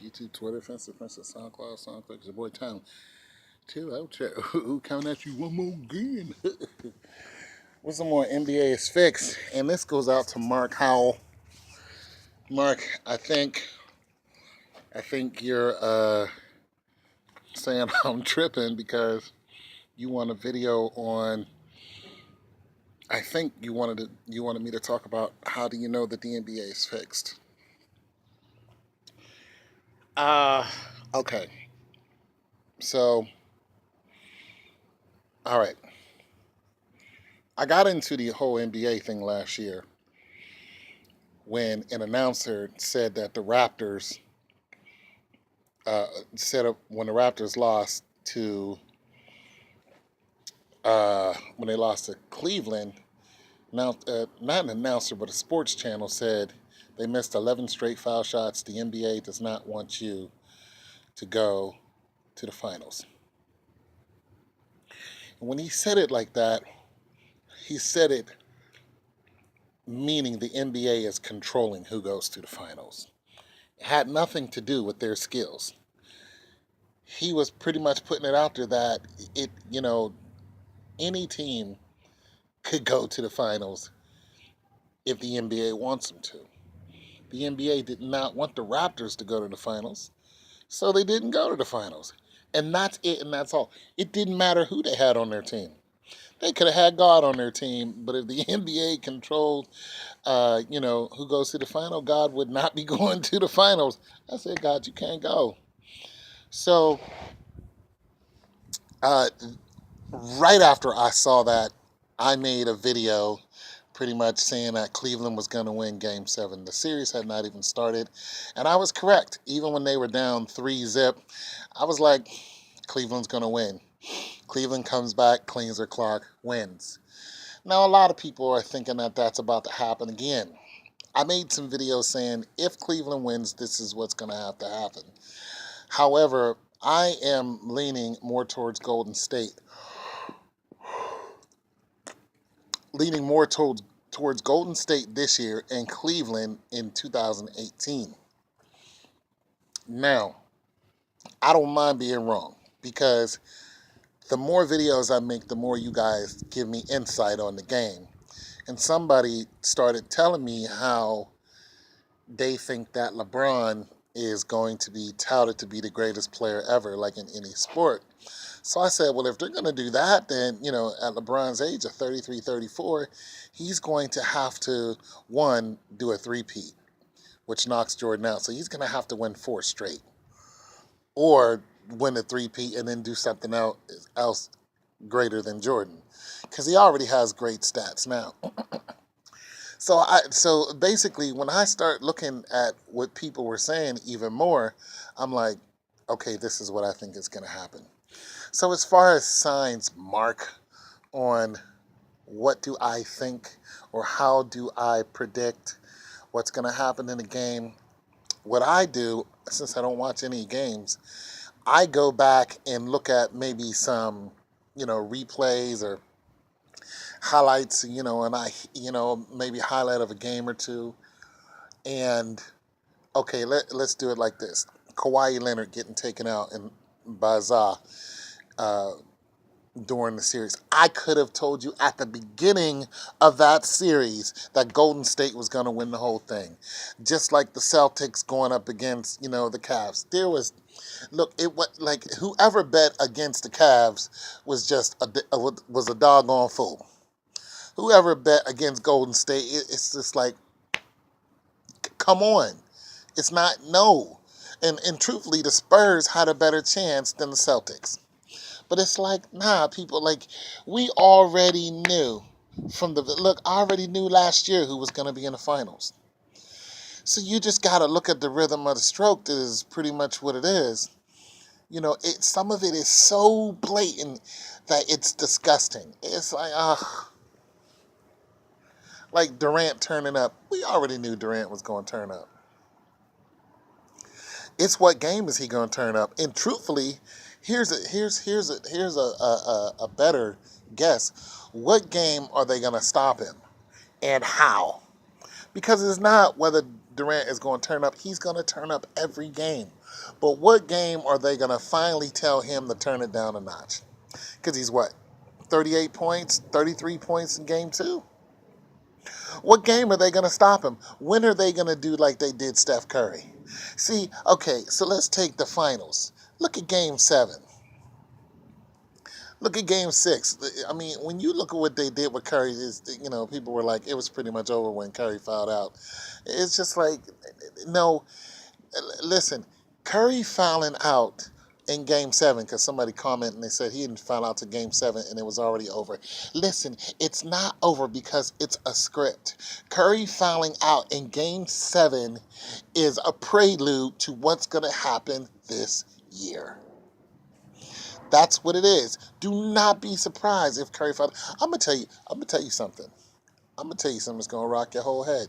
YouTube, Twitter, Facebook, SoundCloud. It's your boy Tom. Chill out, chat. Coming at you one more again. With some more NBA is fixed, and this goes out to Mark Howell. Mark, I think you're saying I'm tripping because you want a video on. I think you wanted me to talk about how do you know that the NBA is fixed. Uh okay. So, all right. I got into the whole NBA thing last year when an announcer said that the Raptors when the Raptors lost to when they lost to Cleveland. Now, not an announcer, but a sports channel said they missed 11 straight foul shots. The NBA does not want you to go to the finals. And when he said it like that, he said it meaning the NBA is controlling who goes to the finals. It had nothing to do with their skills. He was pretty much putting it out there that any team could go to the finals if the NBA wants them to. The NBA did not want the Raptors to go to the finals, so they didn't go to the finals. And that's it, and that's all. It didn't matter who they had on their team. They could have had God on their team, but if the NBA controlled, who goes to the final, God would not be going to the finals. I said, God, you can't go. So, uh, right after I saw that, I made a video pretty much saying that Cleveland was going to win Game 7. The series had not even started, and I was correct. Even when they were down 3-0, I was like, Cleveland's going to win. Cleveland comes back, cleans their clock, wins. Now, a lot of people are thinking that that's about to happen again. I made some videos saying if Cleveland wins, this is what's going to have to happen. However, I am leaning more towards Golden State. Leaning more towards Golden State this year and Cleveland in 2018. Now, I don't mind being wrong because the more videos I make, the more you guys give me insight on the game. And somebody started telling me how they think that LeBron is going to be touted to be the greatest player ever, like in any sport. So I said, well, if they're going to do that, then, at LeBron's age of 33, 34, he's going to have to, one, do a three-peat, which knocks Jordan out. So he's going to have to win 4 straight. Or win a three-peat and then do something else greater than Jordan. Because he already has great stats now. So basically, when I start looking at what people were saying even more, I'm like, okay, this is what I think is going to happen. So as far as signs, Mark, on what do I think or how do I predict what's going to happen in a game, what I do, since I don't watch any games, I go back and look at maybe some, replays or highlights, and I, maybe highlight of a game or two. And, okay, let's do it like this. Kawhi Leonard getting taken out by Za during the series. I could have told you at the beginning of that series that Golden State was going to win the whole thing. Just like the Celtics going up against, the Cavs. It was like whoever bet against the Cavs was just was a doggone fool. Whoever bet against Golden State, it's just like, come on. It's not, no. And truthfully, the Spurs had a better chance than the Celtics. But it's like, nah, people, like, we already knew I already knew last year who was going to be in the finals. So you just got to look at the rhythm of the stroke. That is pretty much what it is. Some of it is so blatant that it's disgusting. It's like Durant turning up. We already knew Durant was going to turn up. It's what game is he going to turn up? And truthfully, here's a better guess. What game are they going to stop him, and how? Because it's not whether Durant is going to turn up, he's going to turn up every game. But what game are they going to finally tell him to turn it down a notch? Because he's what, 38 points, 33 points in game two? What game are they going to stop him? When are they going to do like they did Steph Curry? See, okay, so let's take the finals. Look at game seven. Look at game six. I mean, when you look at what they did with Curry, people were like, it was pretty much over when Curry fouled out. It's just like, no, listen, Curry fouling out in game seven, because somebody commented and they said he didn't foul out to game seven and it was already over. Listen, it's not over because it's a script. Curry fouling out in game seven is a prelude to what's going to happen this year. That's what it is. Do not be surprised if Curry fouled. I'm gonna tell you something. I'm gonna tell you something that's gonna rock your whole head.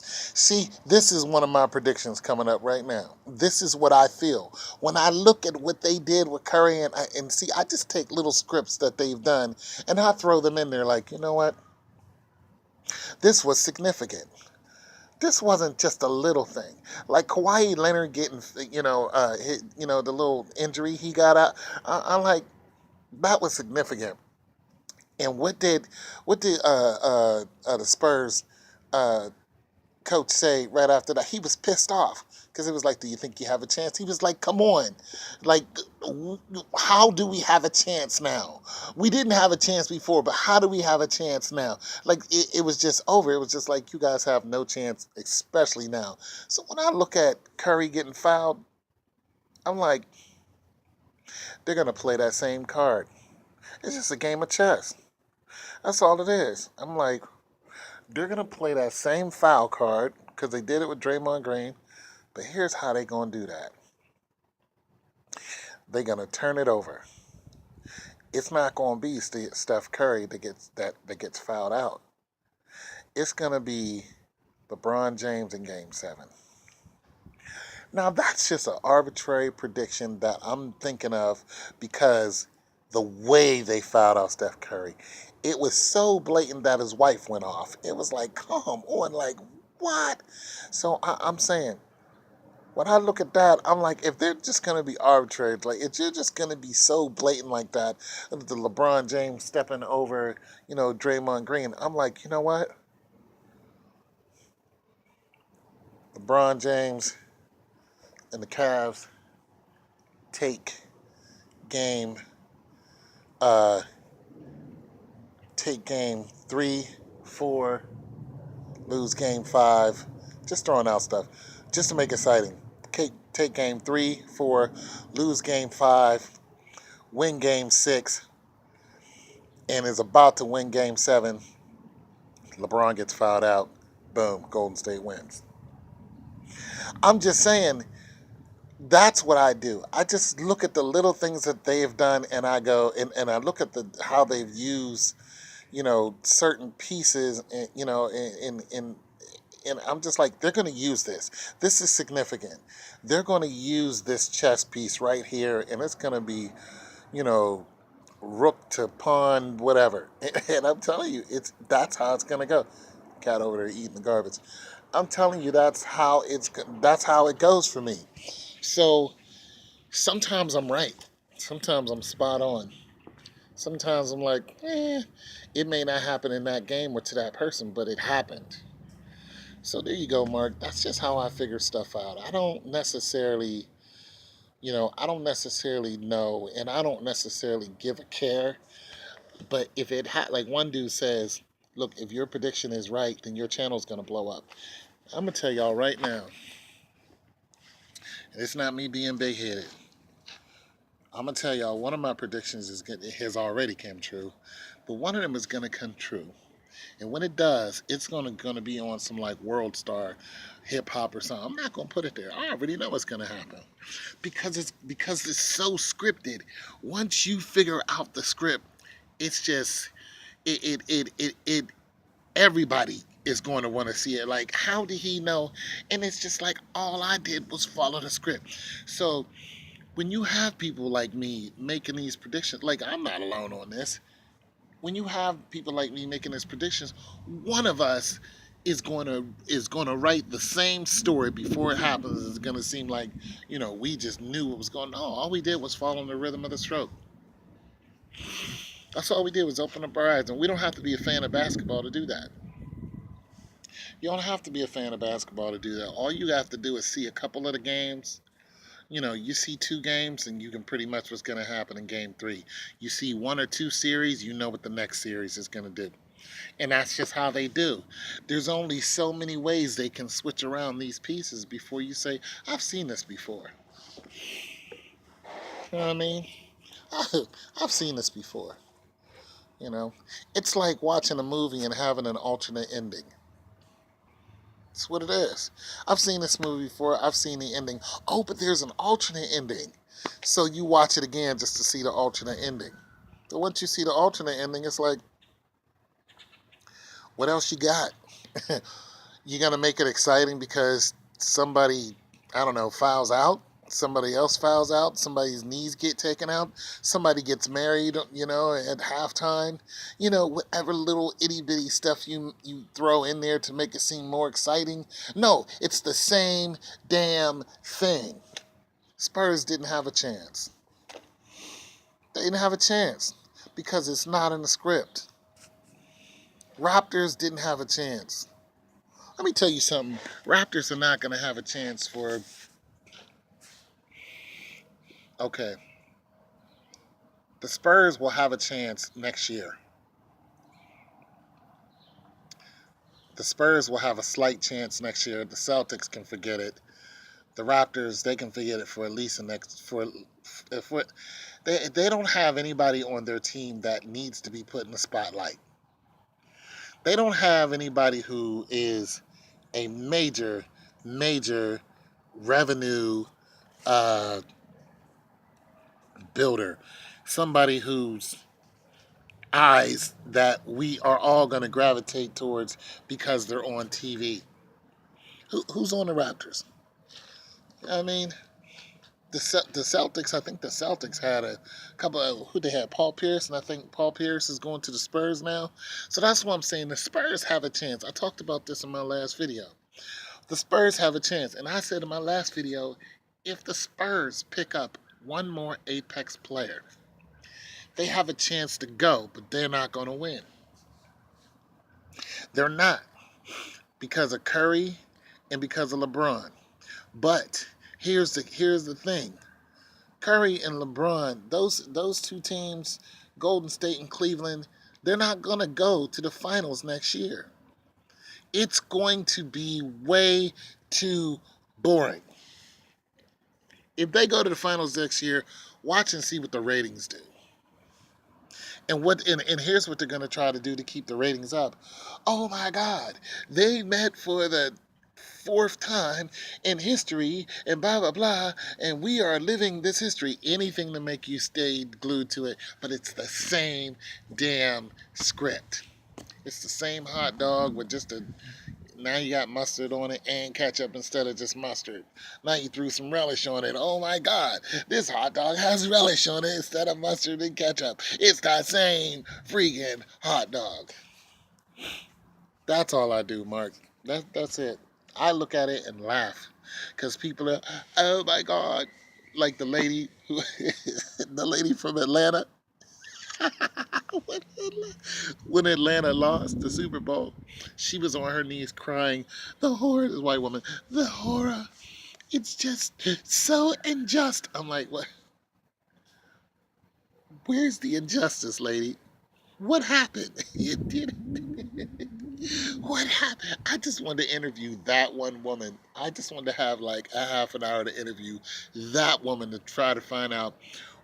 See, this is one of my predictions coming up right now. This is what I feel. When I look at what they did with Curry and see, I just take little scripts that they've done and I throw them in there like, you know what? This was significant. This wasn't just a little thing. Like Kawhi Leonard getting, the little injury he got out. I'm like, that was significant. And what did the Spurs coach say right after that? He was pissed off because it was like, "Do you think you have a chance?" He was like, "Come on, like, how do we have a chance now? We didn't have a chance before, but how do we have a chance now?" Like it was just over. It was just like, you guys have no chance, especially now. So when I look at Curry getting fouled, I'm like, they're gonna play that same card. It's just a game of chess. That's all it is. I'm like, they're going to play that same foul card because they did it with Draymond Green. But here's how they're going to do that. They're going to turn it over. It's not going to be Steph Curry that gets fouled out. It's going to be LeBron James in Game 7. Now, that's just an arbitrary prediction that I'm thinking of because the way they fouled out Steph Curry, it was so blatant that his wife went off. It was like, come on, like, what? So I'm saying, when I look at that, I'm like, if they're just going to be arbitrary, like, if you're just going to be so blatant like that, the LeBron James stepping over, Draymond Green, I'm like, you know what? LeBron James and the Cavs take game uh, game 3, 4, lose game 5, just throwing out stuff, just to make it exciting. Take game 3, 4, lose game 5, win game 6, and is about to win game 7. LeBron gets fouled out. Boom, Golden State wins. I'm just saying, that's what I do. I just look at the little things that they have done, and I go and I look at how they've used, certain pieces, and I'm just like, they're going to use this. This is significant. They're going to use this chess piece right here, and it's going to be, rook to pawn, whatever. And I'm telling you, that's how it's going to go. Cat over there eating the garbage. I'm telling you, that's how it goes for me. So sometimes I'm right. Sometimes I'm spot on. Sometimes I'm like, it may not happen in that game or to that person, but it happened. So there you go, Mark. That's just how I figure stuff out. I don't necessarily, know, and I don't necessarily give a care. But if like one dude says, look, if your prediction is right, then your channel's going to blow up. I'm going to tell y'all right now, and it's not me being big-headed. I'm going to tell y'all, one of my predictions has already come true, but one of them is going to come true. And when it does, it's going to be on some like World Star hip hop or something. I'm not going to put it there. I already know what's going to happen because it's so scripted. Once you figure out the script, it's just it everybody is going to want to see it. Like, how did he know? And it's just like, all I did was follow the script. So when you have people like me making these predictions, like, I'm not alone on this. When you have people like me making these predictions, one of us is going to write the same story before it happens. It's going to seem like, we just knew what was going on. All we did was follow the rhythm of the stroke. That's all we did was open up our eyes, and we don't have to be a fan of basketball to do that. You don't have to be a fan of basketball to do that. All you have to do is see a couple of the games. You see two games, and you can pretty much what's going to happen in game three. You see one or two series, you know what the next series is going to do. And that's just how they do. There's only so many ways they can switch around these pieces before you say, I've seen this before. You know what I mean? I've seen this before. You know, it's like watching a movie and having an alternate ending. That's what it is. I've seen this movie before. I've seen the ending. Oh, but there's an alternate ending. So you watch it again just to see the alternate ending. So once you see the alternate ending, it's like, what else you got? You gonna make it exciting because somebody, I don't know, fouls out? Somebody else fouls out? Somebody's knees get taken out? Somebody gets married, at halftime? Whatever little itty bitty stuff you throw in there to make it seem more exciting. No, it's the same damn thing. Spurs didn't have a chance. They didn't have a chance because it's not in the script. Raptors didn't have a chance. Let me tell you something. Raptors are not going to have a chance for... Okay. The Spurs will have a chance next year. The Spurs will have a slight chance next year. The Celtics can forget it. The Raptors, they can forget it for at least the next... They don't have anybody on their team that needs to be put in the spotlight. They don't have anybody who is a major revenue builder. Somebody whose eyes that we are all going to gravitate towards because they're on TV. Who's on the Raptors? I mean, the Celtics, I think the Celtics had a couple of, who they had, Paul Pierce, and I think Paul Pierce is going to the Spurs now. So that's what I'm saying. The Spurs have a chance. I talked about this in my last video. The Spurs have a chance. And I said in my last video, if the Spurs pick up one more Apex player, they have a chance to go, but they're not going to win. They're not, because of Curry and because of LeBron. But here's the thing. Curry and LeBron, those two teams, Golden State and Cleveland, they're not going to go to the finals next year. It's going to be way too boring. If they go to the finals next year, watch and see what the ratings do. And here's what they're going to try to do to keep the ratings up. Oh my God, they met for the fourth time in history and blah, blah, blah, and we are living this history. Anything to make you stay glued to it, but it's the same damn script. It's the same hot dog with just now you got mustard on it and ketchup instead of just mustard. Now you threw some relish on it. Oh my God, this hot dog has relish on it instead of mustard and ketchup. It's that same freaking hot dog. That's all I do, Mark. That's it. I look at it and laugh because people are, oh my God, like the lady the lady from Atlanta. When Atlanta lost the Super Bowl, she was on her knees crying. The horror, this white woman, the horror. It's just so unjust. I'm like, what? Where's the injustice, lady? What happened? You did it. What happened? I just wanted to interview that one woman. I just wanted to have like a half an hour to interview that woman to try to find out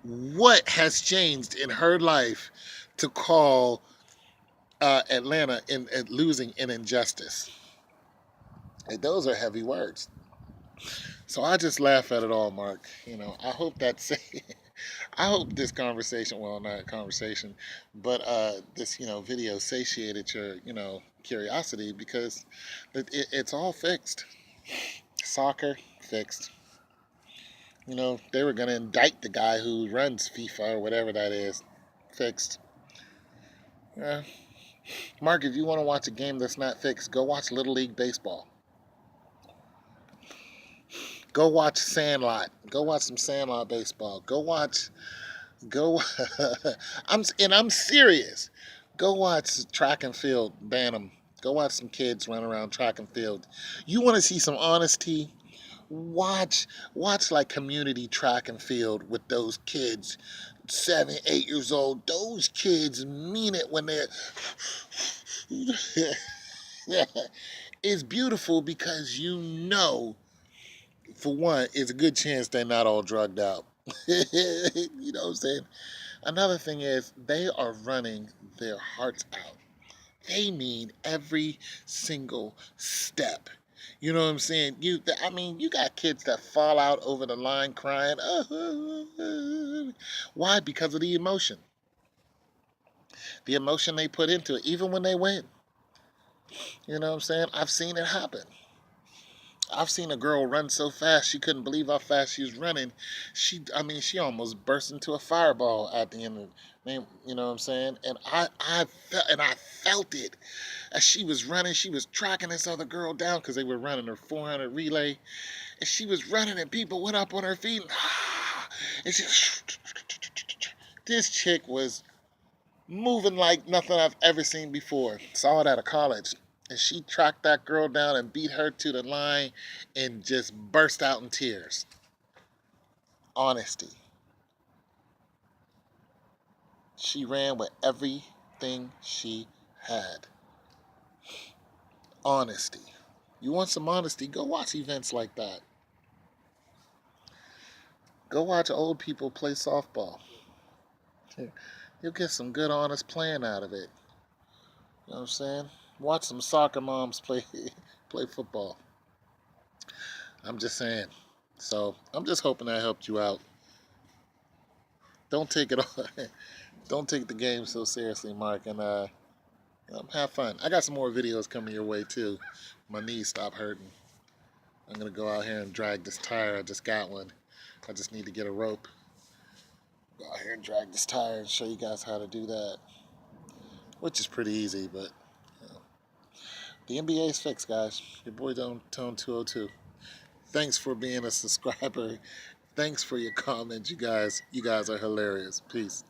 what has changed in her life to call Atlanta in losing an injustice. And those are heavy words. So I just laugh at it all, Mark. I hope that's I hope this conversation, well, not conversation, but this, video satiated your, curiosity because it's all fixed. Soccer, fixed. They were going to indict the guy who runs FIFA or whatever that is. Fixed. Yeah. Mark, if you want to watch a game that's not fixed, go watch Little League Baseball. Go watch Sandlot. Go watch some Sandlot baseball. Go. I'm serious. Go watch track and field, Bantam. Go watch some kids run around track and field. You want to see some honesty? Watch like community track and field with those kids, 7, 8 years old. Those kids mean it when they're. It's beautiful because for one, it's a good chance they're not all drugged out. You know what I'm saying? Another thing is they are running their hearts out. They mean every single step. You know what I'm saying? You got kids that fall out over the line crying. Why? Because of the emotion. The emotion they put into it, even when they win. You know what I'm saying? I've seen it happen. I've seen a girl run so fast she couldn't believe how fast she was running. She almost burst into a fireball at the end of the, you know what I'm saying? And I felt it as she was running. She was tracking this other girl down because they were running her 400 relay, and she was running, and people went up on her feet, and this chick was moving like nothing I've ever seen before. Saw it at a college. And she tracked that girl down and beat her to the line and just burst out in tears. Honesty. She ran with everything she had. Honesty. You want some honesty? Go watch events like that. Go watch old people play softball. You'll get some good, honest playing out of it. You know what I'm saying? Watch some soccer moms play football. I'm just saying. So I'm just hoping I helped you out. Don't take it all. Don't take the game so seriously, Mark, and have fun. I got some more videos coming your way too. My knees stop hurting. I'm gonna go out here and drag this tire. I just got one. I just need to get a rope. Go out here and drag this tire and show you guys how to do that, which is pretty easy. But you know, the NBA is fixed, guys. Your boy Tone 202. Thanks for being a subscriber. Thanks for your comments, you guys. You guys are hilarious. Peace.